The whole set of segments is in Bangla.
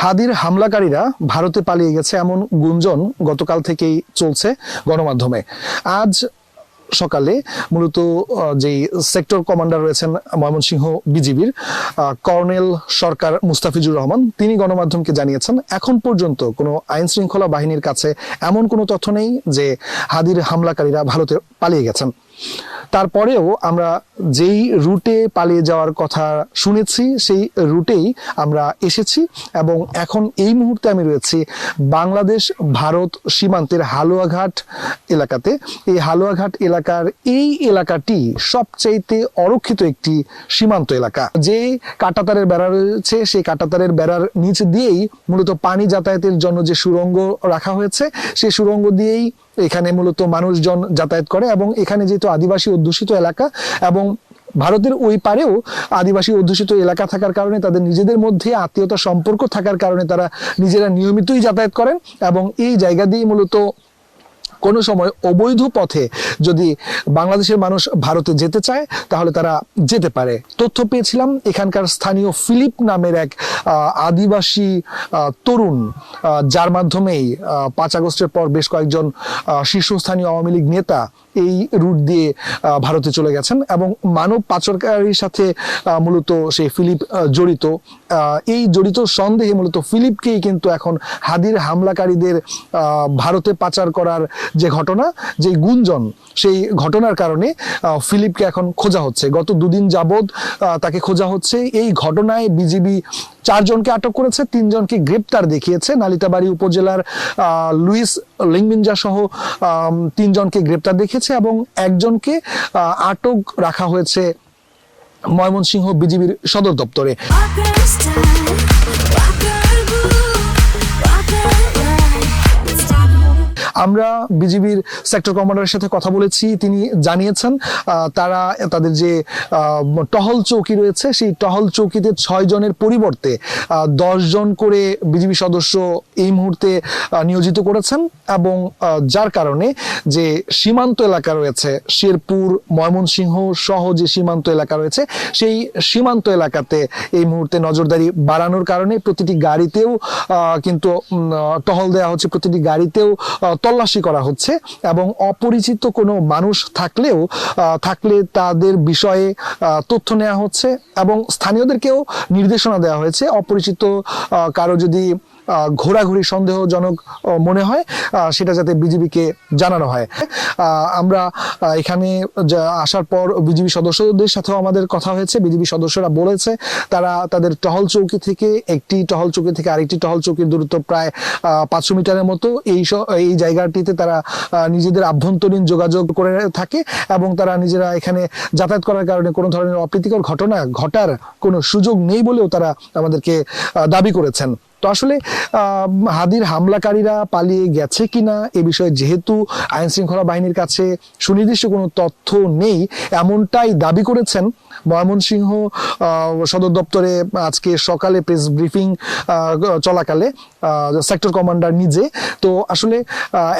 হাদির হামলাকারীরা ভারতে পালিয়ে গেছে এমন গুঞ্জন গতকাল থেকেই চলছে গণমাধ্যমে। আজ সকালে মূলত যেই সেক্টর কমান্ডার রয়েছেন ময়মনসিংহ বিজিবির কর্নেল সরকার মুস্তাফিজুর রহমান, তিনি গণমাধ্যমকে জানিয়েছেন এখন পর্যন্ত কোনো আইন শৃঙ্খলা বাহিনীর কাছে এমন কোনো তথ্য নেই যে হাদির হামলাকারীরা ভারতে পালিয়ে গেছেন। তারপরেও আমরা যেই রুটে পালিয়ে যাওয়ার কথা শুনেছি সেই রুটেই আমরা এসেছি এবং এখন এই মুহূর্তে আমি রয়েছি বাংলাদেশ ভারত সীমান্তের হালুয়াঘাট এলাকাতে। এই হালুয়াঘাট এলাকার এই এলাকাটি সবচাইতে অরক্ষিত একটি সীমান্ত এলাকা। যে কাঁটাতারের বেড়া রয়েছে সেই কাঁটাতারের বেড়ার নিচ দিয়েই মূলত পানি যাতায়াতের জন্য যে সুড়ঙ্গ রাখা হয়েছে সেই সুড়ঙ্গ দিয়েই এখানে মূলত মানুষজন যাতায়াত করে এবং এখানে যেহেতু আদিবাসী অধ্যুষিত এলাকা এবং ভারতের ওই পারেও আদিবাসী অধ্যুষিত এলাকা থাকার কারণে তাদের নিজেদের মধ্যে আত্মীয়তা সম্পর্ক থাকার কারণে তারা নিজেরা নিয়মিতই যাতায়াত করেন এবং এই জায়গা দিয়ে মূলত কোনো সময় অবৈধ পথে যদি বাংলাদেশের মানুষ ভারতে যেতে চায় তাহলে তারা যেতে পারে। তথ্য পেয়েছিলাম এখানকার স্থানীয় ফিলিপ নামের এক আদিবাসী তরুণ, যার মাধ্যমেই 5 আগস্টের পর বেশ কয়েকজন শীর্ষস্থানীয় আওয়ামী লীগ নেতা এই রুট দিয়ে ভারতে চলে গেছেন এবং মানব পাচারকারীর সাথে মূলত সেই ফিলিপ জড়িত। এই জড়িত সন্দেহে মূলত ফিলিপকেই কিন্তু এখন হাদির হামলাকারীদের ভারতে পাচার করার যে ঘটনা, যে গুঞ্জন, সেই ঘটনার কারণে ফিলিপকে এখন খোঁজা হচ্ছে। গত 2 দিন যাবৎ তাকে খোঁজা হচ্ছে। এই ঘটনায় বিজিবি 4 জনকে আটক করেছে, 3 জনকে গ্রেপ্তার দেখিয়েছে। নালিতাবাড়ী উপজেলার লুইস লিংমিনজা সহ 3 জনকে গ্রেপ্তার দেখিয়েছে এবং 1 জনকে আটক রাখা হয়েছে ময়মনসিংহ বিজিবির সদর দপ্তরে। আমরা বিজিবির সেক্টর কমান্ডারের সাথে কথা বলেছি, তিনি জানিয়েছেন তারা তাদের যে টহল চৌকি রয়েছে সেই টহল চৌকিতে 6 জনের পরিবর্তে 10 জন করে বিজিবি সদস্য এই মুহূর্তে নিয়োজিত করেছেন এবং যার কারণে যে সীমান্ত এলাকা রয়েছে শেরপুর ময়মনসিংহ সহ যে সীমান্ত এলাকা রয়েছে সেই সীমান্ত এলাকাতে এই মুহূর্তে নজরদারি বাড়ানোর কারণে প্রতিটি গাড়িতেও কিন্তু টহল দেওয়া হচ্ছে, প্রতিটি গাড়িতেও তল্লাশি করা হচ্ছে এবং অপরিচিত কোনো মানুষ থাকলে তাদের বিষয়ে তথ্য নেওয়া হচ্ছে এবং স্থানীয়দেরকেও নির্দেশনা দেওয়া হয়েছে অপরিচিত কারো যদি ঘোরাঘুরি সন্দেহজনক মনে হয় সেটা যাতে বিজিবিকে জানানো হয়। আমরা এখানে আসার পর বিজিবি সদস্যদের সাথেও আমাদের কথা হয়েছে। বিজিবি সদস্যরা বলেছে তারা তাদের টহল চৌকি থেকে একটি টহল চৌকি থেকে আরেকটি টহল চৌকির দূরত্ব প্রায় 500 মিটারের মতো। এই জায়গাটিতে তারা নিজেদের আভ্যন্তরীণ যোগাযোগ করে থাকে এবং তারা নিজেরা এখানে যাতায়াত করার কারণে কোনো ধরনের অপ্রীতিকর ঘটনা ঘটার কোনো সুযোগ নেই বলেও তারা আমাদেরকে দাবি করেছেন। তো আসলে হাদির হামলাকারীরা পালিয়ে গেছে কিনা এ বিষয়ে যেহেতু আইন শৃঙ্খলা বাহিনীর কাছে সুনির্দিষ্ট কোনো তথ্য নেই, এমনটাই দাবি করেছেন ময়মনসিংহ সদর দপ্তরে আজকে সকালে প্রেস ব্রিফিং চলাকালে সেক্টর কমান্ডার নিজে। তো আসলে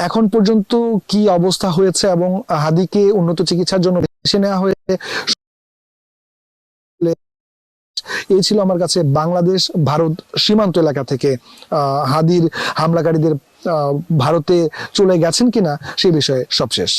এখন পর্যন্ত কি অবস্থা হয়েছে এবং হাদিকে উন্নত চিকিৎসার জন্য দেশে নেওয়া হয়েছে, এই ছিল আমার কাছে বাংলাদেশ ভারত সীমান্ত এলাকা থেকে হাদির হামলাকারীদের ভারতে চলে গেছেন কিনা সেই বিষয়ে সবশেষ।